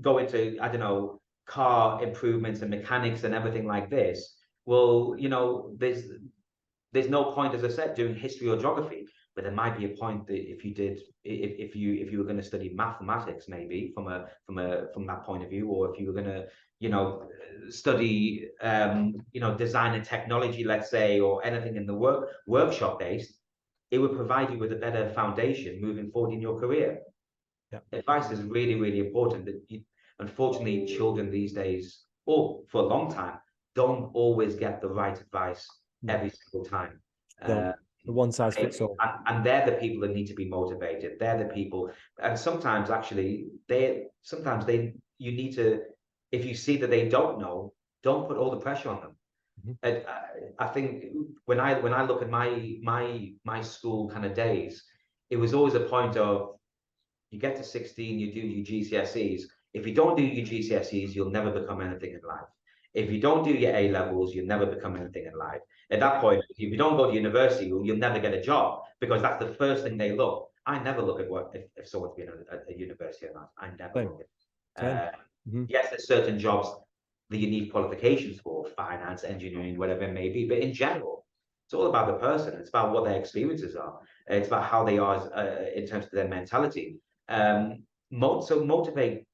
go into, I don't know, car improvements and mechanics and everything like this, well, there's no point, as I said, doing history or geography. But there might be a point that if you were going to study mathematics, maybe from that point of view, or if you were going to study design and technology, let's say, or anything in the workshop based, it would provide you with a better foundation moving forward in your career. Yeah. Advice is really, really important. Unfortunately, children these days, or for a long time, don't always get the right advice every single time. The one size fits all. And they're the people that need to be motivated. They're the people, and sometimes actually, you need to, if you see that they don't know, don't put all the pressure on them. And I think when I look at my school kind of days, it was always a point of, you get to 16, you do your GCSEs. If you don't do your GCSEs, you'll never become anything in life. If you don't do your A levels, you'll never become anything in life. At that point, if you don't go to university, you'll never get a job, because that's the first thing they look. I never look at what if someone's been at a university or not. I never look at it. Yes, there's certain jobs that you need qualifications for, finance, engineering, whatever it may be. But in general, it's all about the person. It's about what their experiences are. It's about how they are in terms of their mentality. So motivate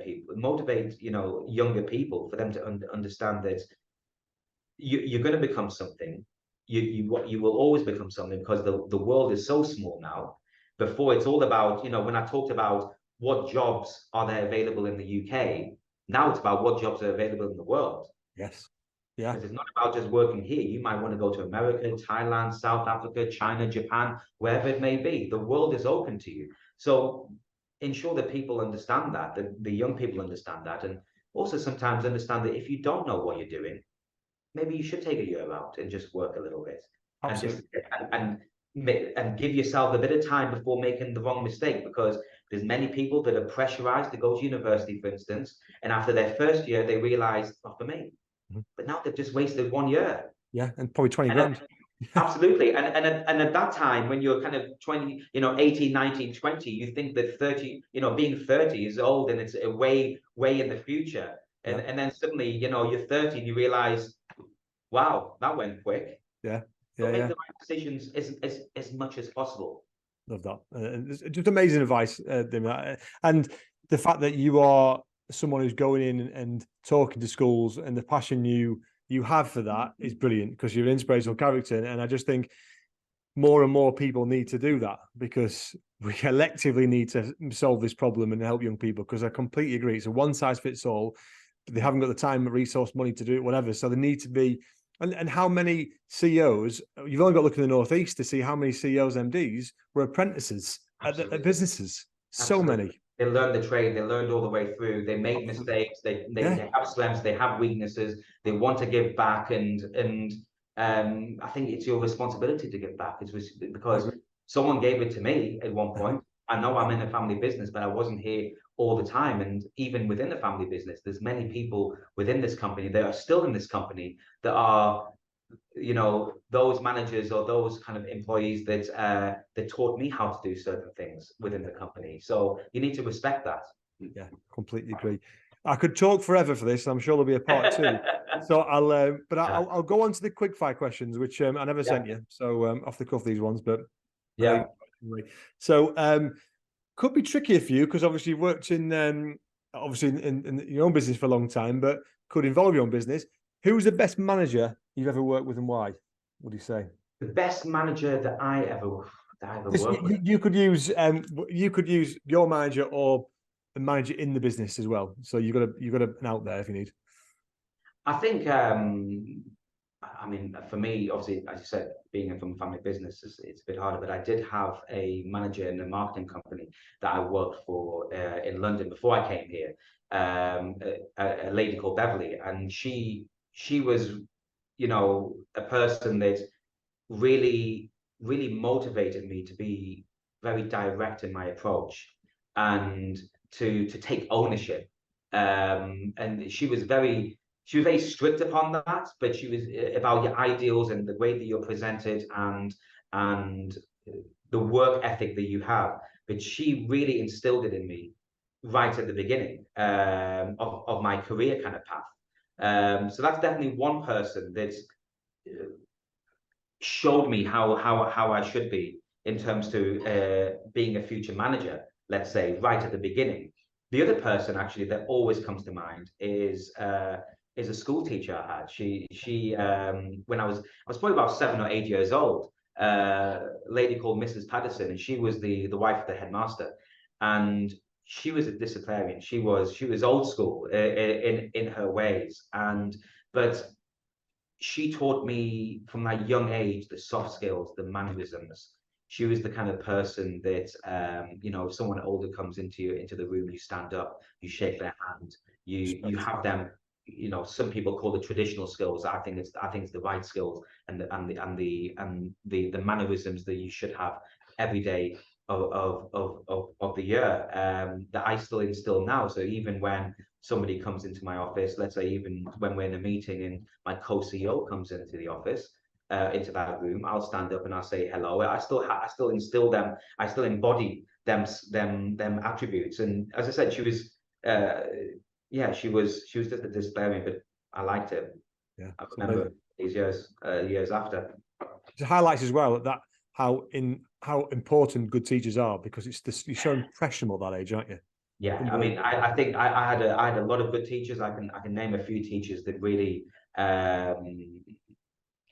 people, motivate younger people, for them to understand that you're going to become something. You will always become something, because the world is so small now. Before, it's all about, when I talked about what jobs are there available in the UK, now it's about what jobs are available in the world. Yes. Yeah. Because it's not about just working here. You might want to go to America, Thailand, South Africa, China, Japan, wherever it may be. The world is open to you. So ensure that people understand that the young people understand that, and also sometimes understand that if you don't know what you're doing, maybe you should take a year out and just work a little bit. Absolutely. And give yourself a bit of time before making the wrong mistake, because there's many people that are pressurized to go to university, for instance, and after their first year they realize, not for me. But now they've just wasted 1 year. Yeah, and probably 20 grand. Absolutely. And at that time, when you're kind of 20, 18, 19, 20, you think that 30, being 30 is old and it's a way in the future. And then suddenly, you're 30 and you realize, wow, that went quick. Yeah. So make the right decisions as much as possible. Love that. It's just amazing advice, Dim. And the fact that you are someone who's going in and talking to schools, and the passion you have for that is brilliant, because you're an inspirational character. And I just think more and more people need to do that, because we collectively need to solve this problem and help young people, because I completely agree. It's a one size fits all. They haven't got the time, resource, money to do it, whatever. So they need to be. And how many CEOs, you've only got to look in the Northeast to see how many CEOs, MDs were apprentices at businesses. So many. They learn the trade. They learned all the way through. They make mistakes. They have strengths. They have weaknesses. They want to give back, and I think it's your responsibility to give back. It's because someone gave it to me at one point. I know I'm in a family business, but I wasn't here all the time. And even within the family business, there's many people within this company that are still in this company that are, those managers or those kind of employees that taught me how to do certain things within the company. So you need to respect that. Yeah, completely agree. I could talk forever for this. I'm sure there'll be a part two. So I'll go on to the quick fire questions, which I never sent you. So off the cuff these ones, but yeah. So could be trickier for you, because obviously you've worked in your own business for a long time, but could involve your own business. Who's the best manager you've ever worked with, and why? What do you say? The best manager that I ever worked with. You could use your manager or a manager in the business as well. So you've got an out there if you need. I think for me, obviously, as you said, being from a family business, it's a bit harder. But I did have a manager in a marketing company that I worked for in London before I came here. A lady called Beverly, and she was, a person that really really motivated me to be very direct in my approach and to take ownership. And she was very strict upon that, but she was about your ideals and the way that you're presented and the work ethic that you have. But she really instilled it in me right at the beginning of my career kind of path. So that's definitely one person that's showed me how I should be in terms to being a future manager, let's say, right at the beginning. The other person actually that always comes to mind is a school teacher I had. She when I was probably about 7 or 8 years old, a lady called Mrs. Patterson, and she was the wife of the headmaster, and she was a disciplinarian. She was old school in her ways, and but she taught me from that young age the soft skills, the mannerisms. She was the kind of person that, if someone older comes into the room, you stand up, you shake their hand, you have them. Some people call it traditional skills. I think it's the right skills and the mannerisms that you should have every day of the year that I still instill now. So even when somebody comes into my office, let's say even when we're in a meeting and my co-CEO comes into the office, into that room, I'll stand up and I'll say hello. I still instill them. I still embody them attributes. And as I said, she was just a disciplinarian, but I liked it. Yeah, I remember these years after. It highlights as well that how important good teachers are, because you're so impressionable at that age, aren't you? Yeah, I mean, I think I had a lot of good teachers. I can name a few teachers that really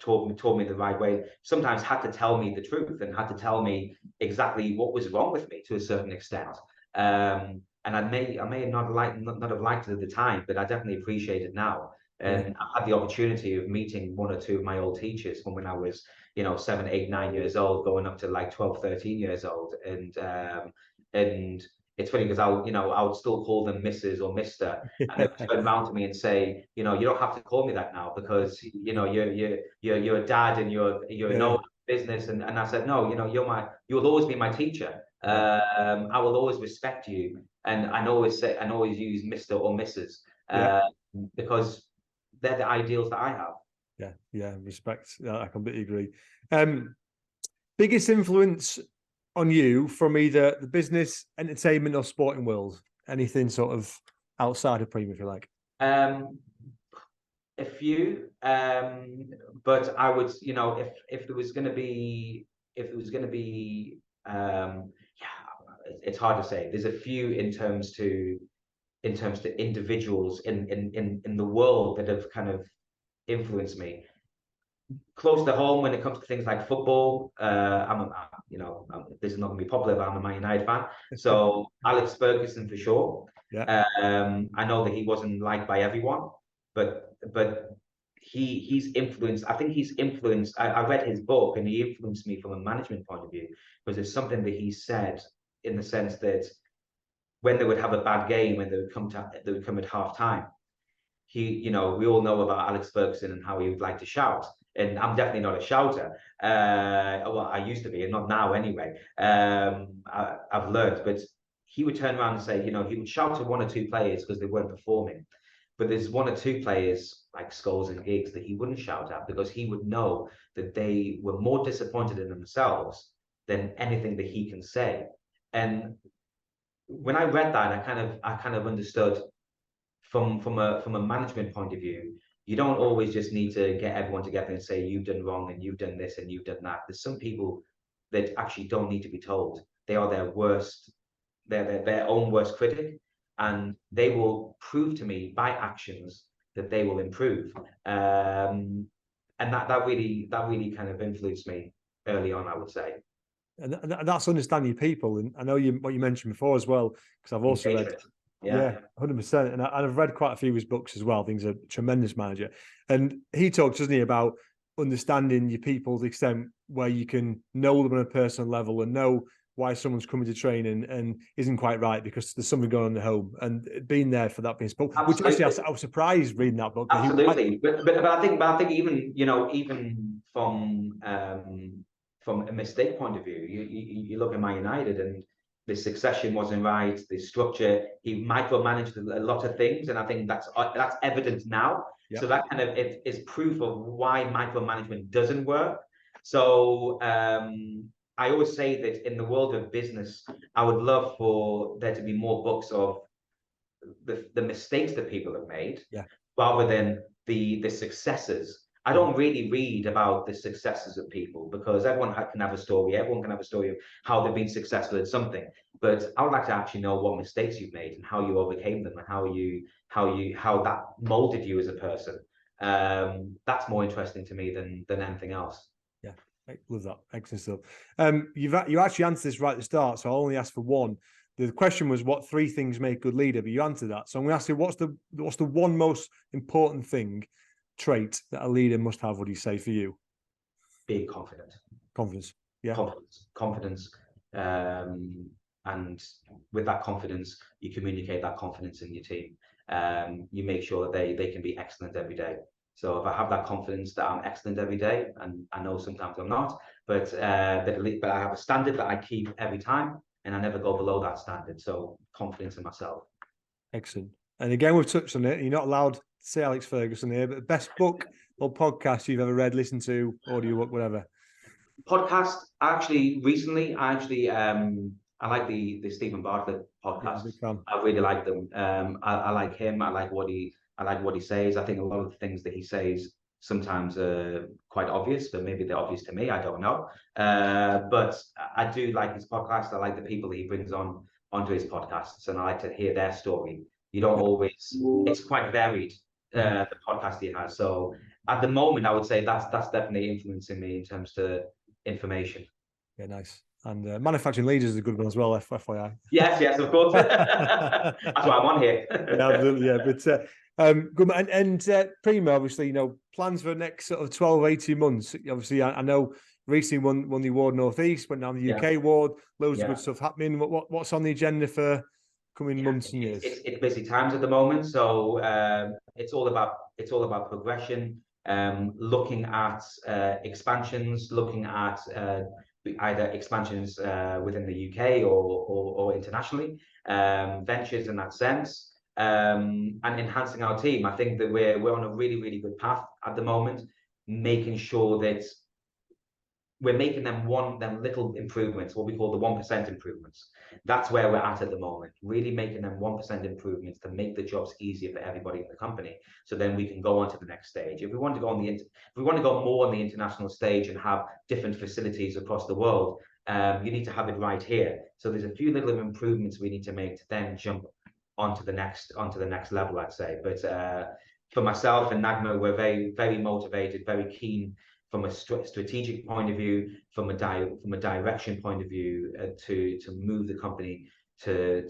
taught me the right way. Sometimes had to tell me the truth and had to tell me exactly what was wrong with me to a certain extent. And I may not have liked it at the time, but I definitely appreciate it now. And I had the opportunity of meeting one or two of my old teachers from when I was, 7, 8, 9 years old, going up to like 12, 13 years old. And it's funny because I would still call them Mrs. or Mr. And they would turn around to me and say, you don't have to call me that now because you're a dad and you're no business. And I said, no, you'll always be my teacher. I will always respect you, and I always use Mr. or Mrs. Because they're the ideals that I have. Yeah, respect. I completely agree. Biggest influence on you from either the business, entertainment, or sporting world? Anything sort of outside of Prima, if you like? A few, but I would, if there was going to be, it's hard to say. There's a few in terms to individuals in the world that have kind of influenced me. Close to home when it comes to things like football, this is not going to be popular, but I'm a Man United fan. So Alex Ferguson for sure. Yeah. I know that he wasn't liked by everyone, but he's influenced. I think he's influenced. I read his book and he influenced me from a management point of view, because there's something that he said in the sense that when they would have a bad game, when they would come at half time, we all know about Alex Ferguson and how he would like to shout. And I'm definitely not a shouter. Well, I used to be, and not now anyway. I've learned, but he would turn around and say, he would shout to one or two players because they weren't performing. But there's one or two players like Scholes and Giggs that he wouldn't shout at, because he would know that they were more disappointed in themselves than anything that he can say. And when I read that, I kind of understood from a management point of view, you don't always just need to get everyone together and say you've done wrong and you've done this and you've done that. There's some people that actually don't need to be told. They are their own worst critic, and they will prove to me by actions that they will improve. And that really kind of influenced me early on, I would say. And that's understanding your people. And I know what you mentioned before as well, because I've also read. Yeah, 100%. And I've read quite a few of his books as well. I think he's a tremendous manager. And he talks, doesn't he, about understanding your people to the extent where you can know them on a personal level and know why someone's coming to train and isn't quite right because there's something going on at home, and being there for that being spoken. Which actually I was surprised reading that book. Absolutely. But I think even, even from from a mistake point of view. You look at Man United, and the succession wasn't right, the structure, he micromanaged a lot of things, and I think that's evident now. Yep. So that kind of is proof of why micromanagement doesn't work. So I always say that in the world of business, I would love for there to be more books of the mistakes that people have made, rather than the successes. I don't really read about the successes of people, because everyone can have a story. Everyone can have a story of how they've been successful at something. But I would like to actually know what mistakes you've made and how you overcame them, and how that molded you as a person. That's more interesting to me than anything else. Yeah, I love that. Excellent stuff. You actually answered this right at the start, so I'll only ask for one. The question was, what 3 things make a good leader? But you answered that. So I'm going to ask you, what's the one most important trait that a leader must have, would you say, for you? Being confident. Confidence. Yeah. Confidence. And with that confidence, you communicate that confidence in your team. You make sure that they can be excellent every day. So if I have that confidence that I'm excellent every day, and I know sometimes I'm not, but I have a standard that I keep every time, and I never go below that standard. So confidence in myself. Excellent. And again, we've touched on it. You're not allowed to say Alex Ferguson here, but the best book or podcast you've ever read, listened to, audiobook, whatever. Podcast. Recently, I like the Stephen Bartlett podcast. Yeah, I really like them. I like him. I like what he says. I think a lot of the things that he says sometimes are quite obvious, but maybe they're obvious to me. I don't know. But I do like his podcast. I like the people that he brings onto his podcasts, and I like to hear their story. You don't always. It's quite varied. The podcast he has. So at the moment, I would say that's definitely influencing me in terms of information. Yeah, nice. And Manufacturing Leaders is a good one as well, FYI. Yes, of course. That's why I'm on here. Yeah, absolutely. Yeah, but good. And Prima, obviously, plans for the next sort of 12, 18 months. Obviously, I know recently won the award Northeast, went down the UK award, loads of good stuff happening. What's on the agenda for coming months and years? It's busy times at the moment, so it's all about progression. Looking at expansions, looking at either expansions within the UK or internationally, ventures in that sense, and enhancing our team. I think that we're on a really, really good path at the moment, making sure that we're making them little improvements, what we call the 1% improvements. That's where we're at the moment, really making them 1% improvements to make the jobs easier for everybody in the company. So then we can go on to the next stage. If we want to go more on the international stage and have different facilities across the world, you need to have it right here. So there's a few little improvements we need to make to then jump onto the next level, I'd say. But for myself and Nagma, we're very, very motivated, very keen from a strategic point of view, from a direction point of view, to move the company to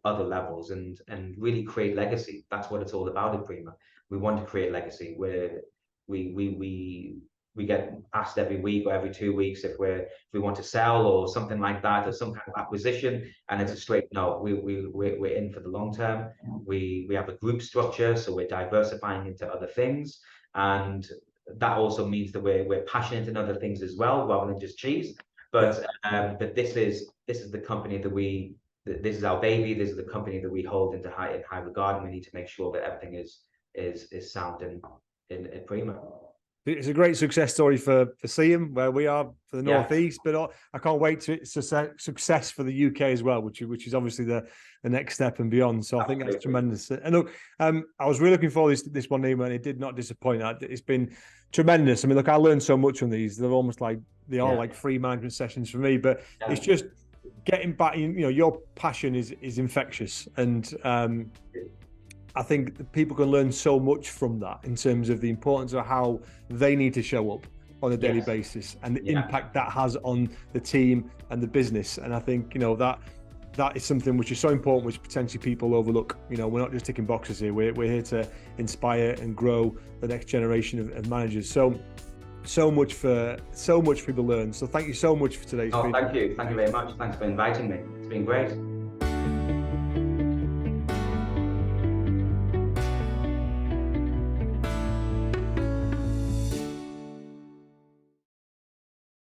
other levels and really create legacy. That's what it's all about at Prima. We want to create legacy, where we get asked every week or every 2 weeks if we want to sell or something like that, or some kind of acquisition, and it's a straight no. We're in for the long term. We have a group structure, so we're diversifying into other things, and that also means that we're passionate in other things as well, rather than just cheese. But this is the company this is our baby. This is the company that we hold in high regard, and we need to make sure that everything is sound in Prima. It's a great success story for Seaham, where we are, for the Northeast, but I can't wait to success for the UK as well, which is obviously the next step and beyond. So I think that's tremendous. And look, I was really looking forward to this one, Nima, and it did not disappoint. It's been tremendous. I mean, look, I learned so much from these. They're almost like like free management sessions for me, but it's just getting back. Your passion is infectious, and I think people can learn so much from that in terms of the importance of how they need to show up on a daily basis and the impact that has on the team and the business. And I think, that is something which is so important, which potentially people overlook. We're not just ticking boxes here. We're here to inspire and grow the next generation of managers. So much for people to learn. So thank you so much for today's video. Thank you very much. Thanks for inviting me. It's been great.